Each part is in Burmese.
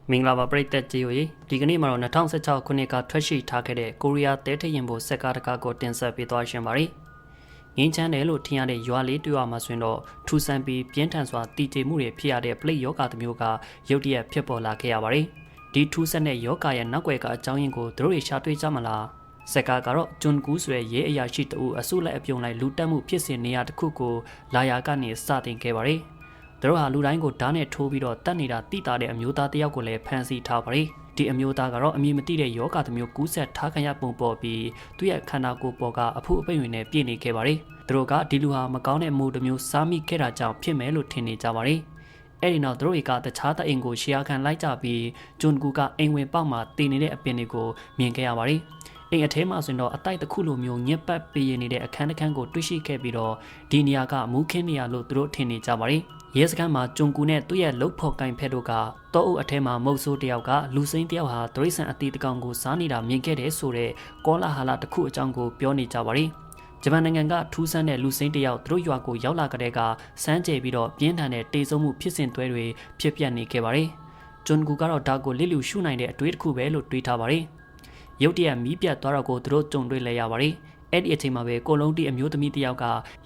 မင်္ဂလာပါပရိသတ်ကြီးတို့ဒီကနေ့မှာတော့2016ခုနှစ်ကထွက်ရှိထားခဲ့တဲ့ကိုရီးယားတဲထရင်ဘိုစက်ကားတကားကိုတင်ဆက်ပေးသွားရှင်ပါတယ်။ငင်းချမ်းတယ်လို့ထင်ရတဲ့ရွာလေးတွေ့ရမှာဆိုရင်တော့ထူဆန်ပြီးပြင်းထန်စွာတည်ကြည်မှုတွေဖြစ်ရတဲ့ပလိတ်ယောဂတစ်မျိုးကရုတ်တရက်ဖြစ်ပေါ်လာခဲ့ရပါတယ်။ဒီထူဆန်တဲ့ယောဂရဲ့နောက်ွယ်ကအကြောင်းရင်းကိုတို့တွေရှာတွေ့ကြမလား။စက်ကားကတော့ဂျွန်ကူးဆိုတဲ့ရဲအရာရှိတအုပ်အစုလိုက်အပြုံလိုက်လူတက်မှုဖြစ်စဉ်နေရာတစ်ခုကိုလာယာကနေစတင်ခဲ့ပါတယ်။သူတို့ဟာလူတိုင်းကိုဓာတ်နဲ့ထိုးပြီးတော့တတ်နေတာတိတာတဲ့အမျိုးသားတယောက်ကိုလည်းဖမ်းဆီးထားပါတယ်။ဒီအမျိုးသားကတော့အမည်မသိတဲ့ယောဂတစ်မျိုးကူးဆက်ထားခံရပုံပေါ်ပြီးသူ့ရဲ့ခန္ဓာကိုယ်ပေါ်ကအဖုအပိတ်ဝင်နဲ့ပြည့်နေခဲ့ပါတယ်။သူတို့ကဒီလူဟာမကောင်းတဲ့မိုးတစ်မျိုးစားမိခဲ့တာကြောင့်ဖြစ်မယ်လို့ထင်နေကြပါတယ်။အဲဒီနောက်သူတို့ကတခြားတအိမ်ကိုရှေ့ခံလိုက်ကြပြီးဂျွန်ကူကအိမ်ဝင်ပေါက်မှာတည်နေတဲ့အပင်တွေကိုမြင်ခဲ့ရပါတယ်။အိမ်အထဲမှာဆိုရင်တော့အတိုက်တစ်ခုလိုမျိုးညက်ပတ်ပေးနေတဲ့အခန်းတစ်ခန်းကိုတွေ့ရှိခဲ့ပြီးတော့ဒီနေရာကမူးခင်းနေရလို့သူတို့ထင်နေကြပါတယ်။ရဲစခန်းမှာဂျွန်ကူနဲ့သူ့ရဲ့လုတ်ဖော်ကင်ဖက်တို့ကတောအုပ်အထဲမှာမုတ်ဆိုးတယောက်ကလူစိမ်းတယောက်ဟာတရိษံအတီးတကောင်ကိုစားနေတာမြင်ခဲ့တယ်ဆိုတဲ့ကောလာဟာလတစ်ခုအကြောင်းကိုပြောနေကြပါတယ်။ဂျပန်နိုင်ငံကထူးဆန်းတဲ့လူစိမ်းတယောက်သူတို့ရွာကိုရောက်လာကြတဲ့ကစမ်းကြဲပြီးတော့ပြင်းထန်တဲ့တေဆုံးမှုဖြစ်စဉ်တွေဖြစ်ပျက်နေခဲ့ပါတယ်။ဂျွန်ကူကတော့ဒါကိုလစ်လျူရှုနိုင်တဲ့အတွေ့အကြုံပဲလို့တွေးထားပါတယ်။ရုတ်တရက်မီးပြတ်သွားတော့ကိုသူတို့ကြုံတွေ့လဲရပါတယ်။အဲ့ဒီအချိန်မှာပဲကိုလုံးတီအမျိုးသမီးတယောက်က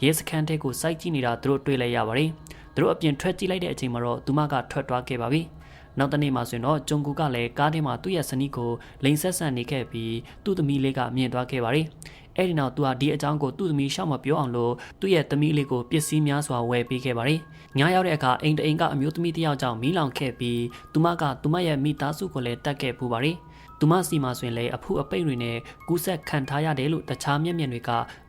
ရဲစခန်းထဲကိုစိုက်ကြည့်နေတာသူတို့တွေ့လဲရပါတယ်။သူတို့အပြင်ထွက်ကြည့်လိုက်တဲ့အချိန်မှာတော့သူမကထွက်သွားခဲ့ပါပြီ။နောက်တနေ့မှဆိုရင်တော့ဂျွန်ကူကလည်းကားထဲမှာသူ့ရဲ့ဇနီးကိုလိန်ဆက်ဆန်နေခဲ့ပြီးသူ့သမီးလေးကမြင်သွားခဲ့ပါတယ်။အဲ့ဒီနောက်သူဟာဒီအကြောင်းကိုသူ့သမီးရှောက်မပြောအောင်လို့သူ့ရဲ့သမီးလေးကိုပစ္စည်းများစွာဝယ်ပေးခဲ့ပါတယ်။ညရောက်တဲ့အခါအိမ်တအိမ်ကအမျိုးသမီးတယောက်ကြောင့်မီးလောင်ခဲ့ပြီးသူမကသူမရဲ့မိသားစုကိုလည်းတတ်ခဲ့ပူပါတယ်။သူမစီမှာဆိုရင်လည်းအဖုအပိတ်တွေနဲ့ကူးဆက်ခံထားရတယ်လို့တခြားမျက်မြင်တွေက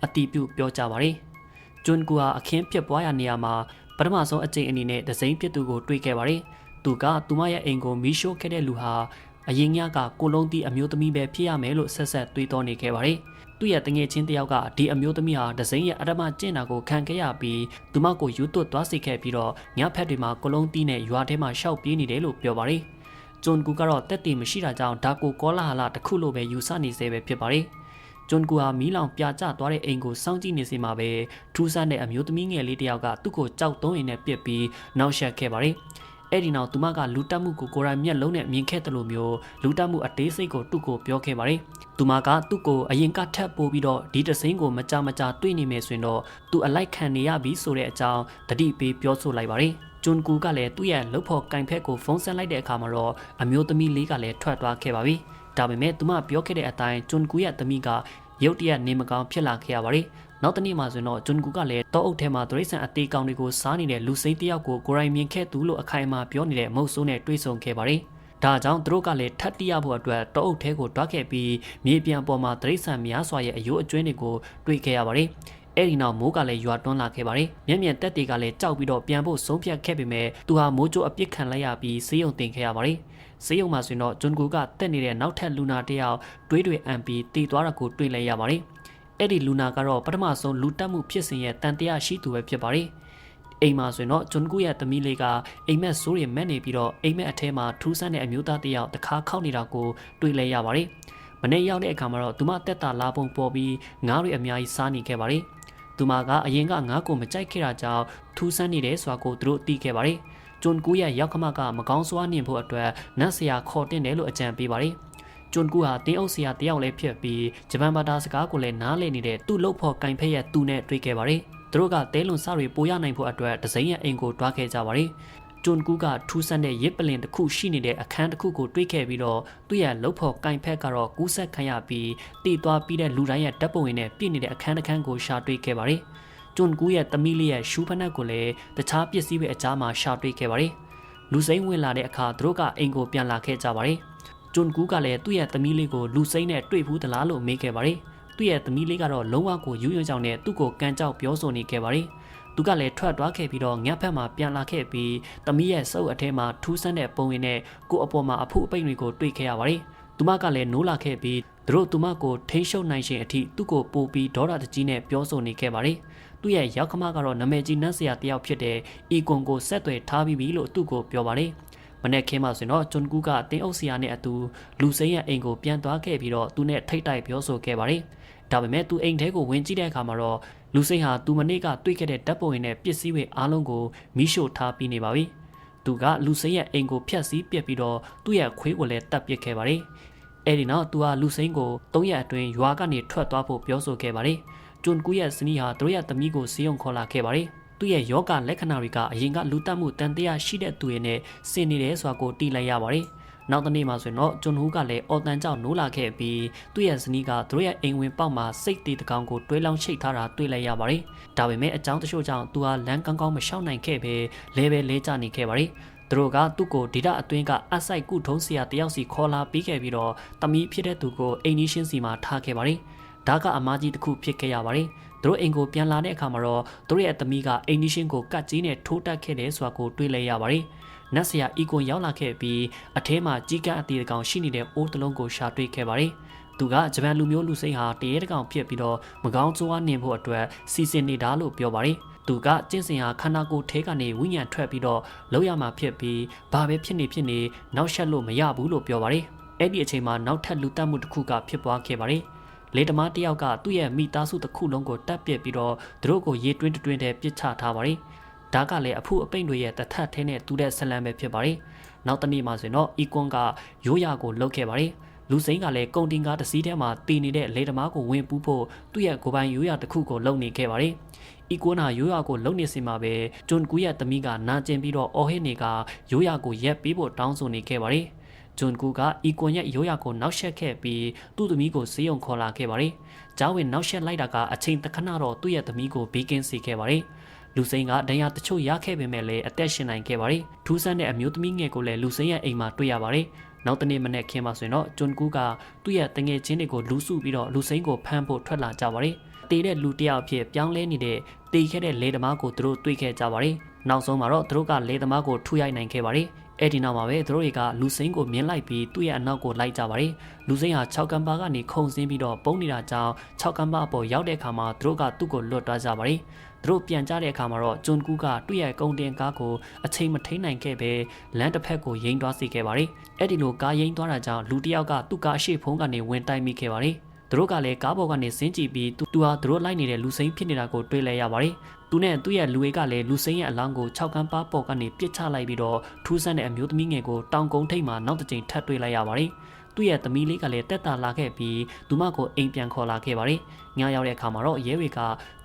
အတီးပြုပြောကြပါတယ်။ဂျွန်ကူဟာအခင်းဖြစ်ပွားရာနေရာမှာပထမဆုံးအကြိမ်အနေနဲ့ဒဇိန်ပြစ်သူကိုတွေ့ခဲ့ပါတယ်။သူကသူမရဲ့အိမ်ကိုမီးရှို့ခဲ့တဲ့လူဟာအရင်ညကကိုလုံးတီအမျိုးသမီးပဲဖြစ်ရမယ်လို့ဆက်ဆက်တွေးတောနေခဲ့ပါတယ်။သူ့ရဲ့တငယ်ချင်းတယောက်ကဒီအမျိုးသမီးဟာဒဇိန်ရဲ့အဓမ္မကျင့်တာကိုခံခဲ့ရပြီးသူမကိုယူသွတ်သွားစေခဲ့ပြီးတော့ညဖက်တွေမှာကိုလုံးတီနဲ့ရွာထဲမှာရှောက်ပြေးနေတယ်လို့ပြောပါတယ်။ဂျွန်ကူကတော့တက်တီမရှိတာကြောင့်ဒါကိုကောလာဟာလတစ်ခုလိုပဲယူဆနေစေပဲဖြစ်ပါတယ်။ဂျွန်ကူဟာမီးလောင်ပြကျသွားတဲ့အိမ်ကိုစောင့်ကြည့်နေစီမှာပဲထူးဆန်းတဲ့အမျိုးသမီးငယ်လေးတယောက်ကသူ့ကိုကြောက်တုံးရင်နဲ့ပစ်ပြီးနောက်ဆက်ခဲ့ပါတယ်။အဲ့ဒီနောက်သူမကလူတက်မှုကိုကိုယ်တိုင်မျက်လုံးနဲ့မြင်ခဲ့တယ်လို့မျိုးလူတက်မှုအသေးစိတ်ကိုသူ့ကိုပြောခဲ့ပါတယ်။သူမကသူ့ကိုအရင်ကထပ်ပို့ပြီးတော့ဒီတစိမ့်ကိုမကြတွေ့နေမယ်ဆိုရင်တော့သူအလိုက်ခံနေရပြီဆိုတဲ့အကြောင်းတတိပေးပြောဆိုလိုက်ပါတယ်။ဂျွန်ကူကလည်းသူ့ရဲ့လှုပ်ဖို့ကင်ဖက်ကိုဖုန်းဆက်လိုက်တဲ့အခါမှာတော့အမျိုးသမီးလေးကလည်းထွက်သွားခဲ့ပါပြီ။ဒါပေမဲ့သူမပြောခဲ့တဲ့အတိုင်းဂျွန်ကူရဲ့သမီးကရုတ်တရက်နေမကောင်းဖြစ်လာခဲ့ရပါတယ်။နောက်တနေ့မှဆိုရင်တော့ဂျွန်ကူကလည်းတောအုပ်ထဲမှာတရိษံအသေးကောင်တွေကိုစားနေတဲ့လူစိမ်းတယောက်ကိုကိုရိုင်းမြင်ခဲ့သူလို့အခိုင်အမာပြောနေတဲ့မုတ်ဆိုးနဲ့တွေ့ဆုံခဲ့ပါတယ်။ဒါကြောင့်သူတို့ကလည်းထပ်တိရဖို့အတွက်တောအုပ်ထဲကိုတွားခဲ့ပြီးမြေပြန်ပေါ်မှာတရိษံများစွာရဲ့အယိုးအကျွင်းတွေကိုတွေ့ခဲ့ရပါတယ်။အဲ့ဒီနောက်မိုးကလည်းရွာတွန်းလာခဲ့ပါတယ်။မျက်မြင်တက်တွေကလည်းကြောက်ပြီးတော့ပြန်ဖို့ဆုံးဖြတ်ခဲ့ပေမဲ့သူဟာမိုးကြိုးအပစ်ခံလိုက်ရပြီးဆေးရုံတင်ခဲ့ရပါတယ်။ဆေးရုံမှာဆိုရင်တော့ဂျွန်ကူကတက်နေတဲ့နောက်ထပ်လူနာတယောက်တွေးအံပြီးတည်သွားတာကိုတွေ့လိုက်ရပါတယ်။အဲ့ဒီလူနာကတော့ပထမဆုံးလူတက်မှုဖြစ်စဉ်ရဲ့တန်တရားရှိသူပဲဖြစ်ပါတယ်။အိမ်မှာဆိုရင်တော့ဂျွန်ကူရဲ့သမီးလေးကအိမ်မက်ဆိုးတွေမက်နေပြီးတော့အိမ်မက်အထဲမှာထူးဆန်းတဲ့အမျိုးသားတယောက်တခါခောက်နေတာကိုတွေ့လိုက်ရပါတယ်။မနေ့ရောက်တဲ့အခါမှာတော့သူမတက်တာလာပုံပေါ်ပြီးငါးတွေအများကြီးစားနေခဲ့ပါတယ်။သူမကအရင်ကငါးကိုမကြိုက်ခဲ့တာကြောင့်ထူးဆန်းနေတယ်ဆိုတာကိုသူတို့သိခဲ့ပါတယ်။ဂျွန်ကူရဲ့ရောက်ခမကမကောင်းစွာမြင်ဖို့အတွက်နတ်ဆရာခေါ်တင်တယ်လို့အကြံပေးပါတယ်။ဂျွန်ကူဟာတင်းအုပ်ဆရာတယောက်လည်းဖြစ်ပြီးဂျပန်ဘာသာစကားကိုလည်းနားလည်နေတဲ့သူ့လှုပ်ဖို့ကင်ဖက်ရဲ့သူနဲ့တွေ့ခဲ့ပါတယ်။သူတို့ကတဲလွန်စားတွေပိုရနိုင်ဖို့အတွက်ဒဇိန်ရဲ့အိမ်ကိုတွားခဲ့ကြပါတယ်။ဂျွန်ကူကထူးဆန်းတဲ့ရစ်ပလင်တစ်ခုရှိနေတဲ့အခန်းတစ်ခုကိုတွေ့ခဲ့ပြီးတော့သူ့ရဲ့လှုပ်ဖို့ကင်ဖက်ကတော့ကူးဆက်ခံရပြီးတည်သွားပြီးတဲ့လူတိုင်းရဲ့ဓာတ်ပုံတွေနဲ့ပြည့်နေတဲ့အခန်းတစ်ခန်းကိုရှာတွေ့ခဲ့ပါတယ်။ဂျွန်ကူရဲ့သမီးလေးရဲ့ရှူးဖနက်ကိုလည်းတခြားပစ္စည်းတွေအကြားမှာရှာတွေ့ခဲ့ပါတယ်။လူစိမ်းဝင်လာတဲ့အခါသူတို့ကအိမ်ကိုပြန်လာခဲ့ကြပါတယ်။ဂျွန်ကူကလည်းသူ့ရဲ့သမီးလေးကိုလူစိမ်းနဲ့တွေ့ဘူးသလားလို့မေးခဲ့ပါတယ်။သူ့ရဲ့သမီးလေးကတော့လုံးဝကိုယူးယွင်းကြောင်နဲ့သူ့ကိုကန်ကြောက်ပြောဆိုနေခဲ့ပါတယ်။သူကလည်းထွက်သွားခဲ့ပြီးတော့ညဖက်မှာပြန်လာခဲ့ပြီးသမီးရဲ့စုပ်အထဲမှာထူးဆန်းတဲ့ပုံရင်းနဲ့ကို့အပေါ်မှာအဖုအပိတ်တွေကိုတွေ့ခဲ့ရပါတယ်။သူမကလည်းနိုးလာခဲ့ပြီးသူတို့သူမကိုထိန်းချုပ်နိုင်ရှင်အထိသူ့ကိုပို့ပြီးဒေါသတကြီးနဲ့ပြောဆိုနေခဲ့ပါတယ်။သူ့ရဲ့ရောက်ခမကတော့နာမည်ကြီးနတ်ဆရာတယောက်ဖြစ်တဲ့အီကွန်ကိုဆက်သွယ်ထားပြီးပြီလို့သူ့ကိုပြောပါတယ်။မနေ့ကမှဆိုရင်တော့ဂျွန်ကူကတင်းအုပ်ဆရာနဲ့အတူလူစိမ်းရဲ့အိမ်ကိုပြန်သွားခဲ့ပြီးတော့သူနဲ့ထိတ်တိုက်ပြောဆိုခဲ့ပါတယ်။ဒါပေမဲ့သူအိမ်ထဲကိုဝင်ကြည့်တဲ့အခါမှာတော့လူစိမ်းဟာသူမနေ့ကတွေ့ခဲ့တဲ့ဓာတ်ပုံရင်းနဲ့ပစ္စည်းတွေအားလုံးကိုမီးရှို့ထားပြီးနေပါပြီ။ သူကလူစိမ်းရဲ့အိမ်ကိုဖျက်ဆီးပစ်ပြီးတော့သူ့ရဲ့ခွေးကိုလည်းတပ်ပစ်ခဲ့ပါတယ်။အဲဒီနောက်သူဟာလူစိမ်းကို3ရက်အတွင်းရွာကနေထွက်သွားဖို့ပြောဆိုခဲ့ပါတယ်။ဂျွန်ကူရဲ့ဇနီးဟာသူတို့ရဲ့သမီးကိုစေယုံခေါ်လာခဲ့ပါတယ်။သူ့ရဲ့ယောဂလက္ခဏာတွေကအရင်ကလူတက်မှုတန်တရားရှိတဲ့သူတွေနဲ့ဆင်နေတယ်ဆိုတာကိုသိလိုက်ရပါတယ်။နောက်တစ်နေ့မှာဆိုရင်တော့ဂျွန်ဟူးကလည်းအော်တန်ကြောင့်နိုးလာခဲ့ပြီးသူ့ရဲ့ဇနီးကသူတို့ရဲ့အိမ်ဝင်ပေါက်မှာစိတ်တီတကောင်ကိုတွဲလောင်းချိတ်ထားတာတွေ့လိုက်ရပါတယ်။ဒါပေမဲ့အကြောင်းတချို့ကြောင့်သူဟာလမ်းကောင်းကောင်းမလျှောက်နိုင်ခဲ့ပဲလဲပဲလဲကျနေခဲ့ပါတယ်။သူတို့ကသူ့ကိုဒေတာအတွင်းကအဆိုင်ကုထုံးဆရာတယောက်စီခေါ်လာပြီးခဲ့ပြီးတော့တမီးဖြစ်တဲ့သူကိုအိမ်နီးချင်းစီမှာထားခဲ့ပါတယ်။ဒါကအမားကြီးတစ်ခုဖြစ်ခဲ့ရပါတယ်။သူတို့အိမ်ကိုပြန်လာတဲ့အခါမှာတော့သူတို့ရဲ့သမီးကအိမ်နီးချင်းကိုကတ်ကြီးနဲ့ထိုးတက်ခဲ့တယ်ဆိုတာကိုတွေ့လိုက်ရပါတယ်။နတ်ဆရာအီကွန်ရောက်လာခဲ့ပြီးအထဲမှာကြီးကန်းအတီးတကောင်ရှိနေတဲ့အိုးတလုံးကိုရှာတွေ့ခဲ့ပါတယ်။သူကဂျပန်လူမျိုးလူစိမ်းဟာတရေတကောင်ဖြစ်ပြီးတော့မကောင်းကျိုးဝါနေဖို့အတွက်စီစဉ်နေတာလို့ပြောပါတယ်။သူကကျင့်စဉ်ဟာခန္ဓာကိုယ်ထဲကနေဝိညာဉ်ထွက်ပြီးတော့လောက်ရမှာဖြစ်ပြီးဘာပဲဖြစ်နေနောက်ဆက်လို့မရဘူးလို့ပြောပါတယ်။အဲ့ဒီအချိန်မှာနောက်ထပ်လူတက်မှုတစ်ခုကဖြစ်ပွားခဲ့ပါတယ်။လေတမားတယောက်ကသူ့ရဲ့မိသားစုတစ်ခုလုံးကိုတပ်ပစ်ပြီးတော့သူတို့ကိုရေတွင်းတွင်းထဲပစ်ချထားပါတယ်။ဒါကလည်းအဖုအပိန့်တွေရဲ့တထက်ထဲနဲ့တူတဲ့ဆလံပဲဖြစ်ပါတယ်။နောက်တနေ့မှဆိုရင်တော့အီကွန်ကရိုးရာကိုလှုပ်ခဲ့ပါတယ်။လူစိမ်းကလည်းကုန်တင်ကားတစ်စီးထဲမှာတည်နေတဲ့လေတမားကိုဝင်ပူးဖို့သူ့ရဲ့ကိုယ်ပိုင်ရိုးရာတစ်ခုကိုလုံနေခဲ့ပါတယ်။အီကွန်ကရိုးရာကိုလုံနေစင်မှာပဲဂျွန်ကူရဲ့သမီးကနာကျင်ပြီးတော့အော်ဟစ်နေကရိုးရာကိုရက်ပြီးဖို့တောင်းဆိုနေခဲ့ပါတယ်။ဂျွန်ကူကအီကွန်ရဲ့ရိုးရာကိုနောက်ဆက်ခဲ့ပြီးသူ့သမီးကိုစေးရုံခေါ်လာခဲ့ပါတယ်။ဂျာဝင်နောက်ဆက်လိုက်တာကအချိန်တခဏတော့သူ့ရဲ့သမီးကိုဘေးကင်းစေခဲ့ပါတယ်။လူစိမ်းကဒဏ်ရာတချို့ရခဲ့ပေမဲ့လည်းအသက်ရှင်နိုင်ခဲ့ပါတယ်။ထူးဆန်းတဲ့အမျိုးသမီးငယ်ကိုလည်းလူစိမ်းရဲ့အိမ်မှာတွေ့ရပါတယ်။နောက်တနေ့မနေ့ခင်းမှာဆိုရင်တော့ဂျွန်ကူကသူ့ရဲ့တငယ်ချင်းတွေကိုလူစုပြီးတော့လူစိမ်းကိုဖမ်းဖို့ထွက်လာကြပါတယ်။တေတဲ့လူတယောက်ဖြစ်ပြောင်းလဲနေတဲ့တေခဲ့တဲ့လေသမားကိုသူတို့တွေ့ခဲ့ကြပါတယ်။နောက်ဆုံးမှာတော့သူတို့ကလေသမားကိုထုရိုက်နိုင်ခဲ့ပါတယ်။အဲ့ဒီနောက်မှာပဲသူတို့တွေကလူစိမ်းကိုမြင်လိုက်ပြီးသူ့ရဲ့အနောက်ကိုလိုက်ကြပါတယ်။လူစိမ်းဟာ6ကံပါကနေခုန်ဆင်းပြီးတော့ပုံနေတာကြောင့်6ကံပါအပေါ်ရောက်တဲ့အခါမှာသူတို့ကသူ့ကိုလွတ်သွားကြပါတယ်။သူတို့ပြန်ကြတဲ့အခါမှာတော့ဂျွန်ကူကသူ့ရဲ့ကုန်တင်ကားကိုအချိန်မထိန်နိုင်ခဲ့ပဲလမ်းတစ်ဖက်ကိုရိမ်သွားစေခဲ့ပါတယ်။အဲ့ဒီလိုကားရိမ်သွားတာကြောင့်လူတစ်ယောက်ကသူ့ကားအရှိဖုံးကနေဝင်တိုက်မိခဲ့ပါတယ်။သူတို့ကလည်းကားပေါ်ကနေဆင်းကြည့်ပြီးသူဟာသူတို့လိုက်နေတဲ့လူစိမ်းဖြစ်နေတာကိုတွေ့လဲရပါတယ်။သူနဲ့သူ့ရဲ့လူတွေကလည်းလူစိမ်းရဲ့အလောင်းကို6ကန်းပါပေါ်ကနေပစ်ချလိုက်ပြီးတော့ထူးဆန်းတဲ့အမျိုးသမီးငယ်ကိုတောင်ကုန်းထိပ်မှာနောက်တစ်ကြိမ်ထပ်တွေ့လိုက်ရပါတယ်။သူ့ရဲ့သမီးလေးကလည်းတက်တာလာခဲ့ပြီးသူမကိုအိမ်ပြန်ခေါ်လာခဲ့ပါတယ်။ညရောက်တဲ့အခါမှာတော့ရဲတွေ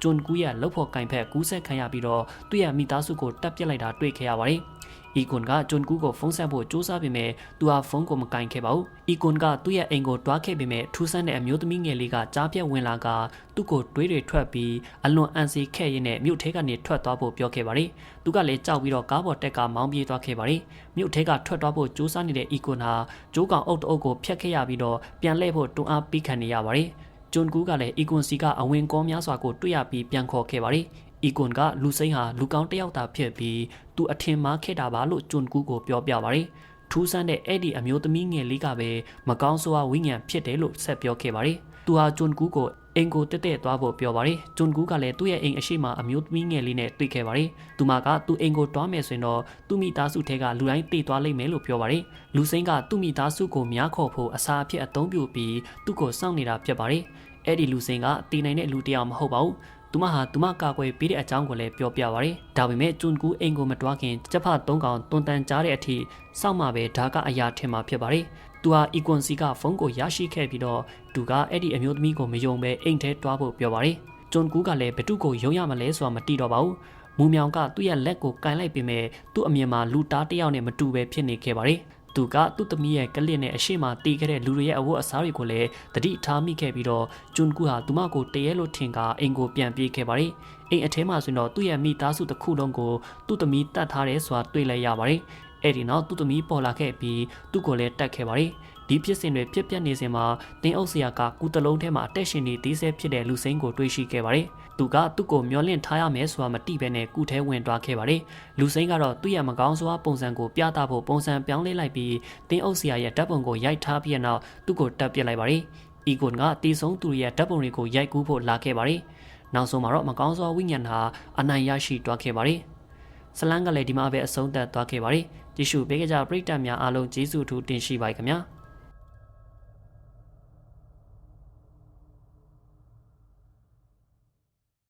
ကဂျွန်ကူရဲ့လှုပ်ဖို့ကင်ဖက်ကူးဆက်ခံရပြီးတော့သူ့ရဲ့မိသားစုကိုတပ်ပစ်လိုက်တာတွေ့ခဲ့ရပါတယ်။အီကွန်ကဂျွန်ကူကိုဖုန်းဆက်ဖို့စူးစမ်းပေမဲ့သူဟာဖုန်းကိုမကင်ခဲ့ပါဘူး။အီကွန်ကသူ့ရဲ့အိမ်ကိုတွားခဲ့ပေမဲ့ထူးဆန်းတဲ့အမျိုးသမီးငယ်လေးကကြားပြက်ဝင်လာကသူ့ကိုတွေးတွေထွက်ပြီးအလွန်အံ့စီခဲ့ရင်းနဲ့မြို့ထဲကနေထွက်သွားဖို့ပြောခဲ့ပါတယ်။သူကလည်းကြောက်ပြီးတော့ကားပေါ်တက်ကမောင်းပြေးသွားခဲ့ပါတယ်။မြို့ထဲကထွက်သွားဖို့စူးစမ်းနေတဲ့အီကွန်ဟာကျိုးကောင်အုပ်တအုပ်ကိုဖျက်ခဲ့ရပြီးတော့ပြန်လှည့်ဖို့တွန်းအားပေးခံနေရပါတယ်။ဂျွန်ကူကလည်းအီကွန်စီကအဝင်ကောများစွာကိုတွေ့ရပြီးပြန်ခေါ်ခဲ့ပါတယ်။အီကွန်ကလူစိမ်းဟာလူကောင်းတစ်ယောက်သာဖြစ်ပြီးသူအထင်မှားခဲ့တာပါလို့ဂျွန်ကူကိုပြောပြပါတယ်။ထူးဆန်းတဲ့အဲ့ဒီအမျိုးသမီးငယ်လေးကပဲမကောင်းဆိုးဝါးဝိညာဉ်ဖြစ်တယ်လို့ဆက်ပြောခဲ့ပါတယ်။သူဟာဂျွန်ကူကိုအိမ်ကိုတက်တက်သွားဖို့ပြောပါတယ်။ဂျွန်ကူကလည်းသူ့ရဲ့အိမ်အရှိမအမျိုးသမီးငယ်လေးနဲ့တွေ့ခဲ့ပါတယ်။သူမကသူ့အိမ်ကိုတွားမယ်ဆိုရင်တော့သူ့မိသားစုထဲကလူတိုင်းတေသွားလိမ့်မယ်လို့ပြောပါတယ်။လူစိမ်းကသူ့မိသားစုကိုများခေါ်ဖို့အစာအဖြစ်အသုံးပြုပြီးသူ့ကိုစောင့်နေတာဖြစ်ပါတယ်။အဲ့ဒီလူစိမ်းကတည်နိုင်တဲ့လူတစ်ယောက်မဟုတ်ပါဘူး။သူမဟာသူမကာကွယ်ပေးတဲ့အကြောင်းကိုလည်းပြောပြပါရယ်။ဒါပေမဲ့ဂျွန်ကူအိမ်ကိုမတွားခင်ကျဖ3ကောင်တွန်တန်ကြားတဲ့အထိစောင့်မှပဲဒါကအရာထင်မှာဖြစ်ပါရယ်။သူဟာအီကွန်စီကဖုန်းကိုရရှိခဲ့ပြီးတော့သူကအဲ့ဒီအမျိုးသမီးကိုမယုံပဲအိမ်ထဲတွားဖို့ပြောပါရယ်။ဂျွန်ကူကလည်းဘသူ့ကိုယုံရမလဲဆိုတာမသိတော့ပါဘူး။မူမြောင်ကသူ့ရဲ့လက်ကိုကင်လိုက်ပေမဲ့သူ့အမြင်မှာလူသားတစ်ယောက်နဲ့မတူပဲဖြစ်နေခဲ့ပါရယ်။သူကသူ့သမီးရဲ့ကလစ်နဲ့အရှိမတီးခဲ့တဲ့လူတွေရဲ့အဝတ်အစားတွေကိုလည်းတတိထားမိခဲ့ပြီးတော့ဂျွန်ကူဟာသူမကိုတရဲလို့ထင်ကအိမ်ကိုပြန်ပြေးခဲ့ပါတယ်။အိမ်အထဲမှာဆိုတော့သူ့ရဲ့မိသားစုတစ်ခုလုံးကိုသူ့သမီးတတ်ထားတယ်ဆိုတာတွေ့လိုက်ရပါတယ်။အဲ့ဒီနောက်သူ့သမီးပေါ်လာခဲ့ပြီးသူ့ကိုလည်းတတ်ခဲ့ပါတယ်။ဒီဖြစ်စဉ်တွေဖြစ်ပျက်နေစဉ်မှာတင်းအုပ်ဆရာကကူတလုံးထဲမှာအသက်ရှင်နေသေးဆဲဖြစ်တဲ့လူစိမ်းကိုတွေ့ရှိခဲ့ပါတယ်။သူကသူ့ကိုမျောလင့်ထားရမယ်ဆိုတာမသိဘဲနဲ့ကူထဲဝင်သွားခဲ့ပါတယ်။လူစိမ်းကတော့သူ့ရဲ့မကောင်းစွာပုံစံကိုပြသဖို့ပုံစံပြောင်းလဲလိုက်ပြီးတင်းအုပ်ဆရာရဲ့ဓာတ်ပုံကိုရိုက်ထားပြီးနောက်သူ့ကိုတပ်ပစ်လိုက်ပါတယ်။အီကွန်ကတီးဆုံးသူရဲ့ဓာတ်ပုံတွေကိုရိုက်ကူးဖို့လာခဲ့ပါတယ်။နောက်ဆုံးမှာတော့မကောင်းစွာဝိညာဉ်ဟာအနိုင်ရရှိသွားခဲ့ပါတယ်။ဇလန်ကလည်းဒီမှာပဲအဆုံးသတ်သွားခဲ့ပါတယ်။ကြည့်ရှုပေးကြပရိသတ်များအားလုံးကျေးဇူးထူးတင်ရှိပါခင်ဗျာ။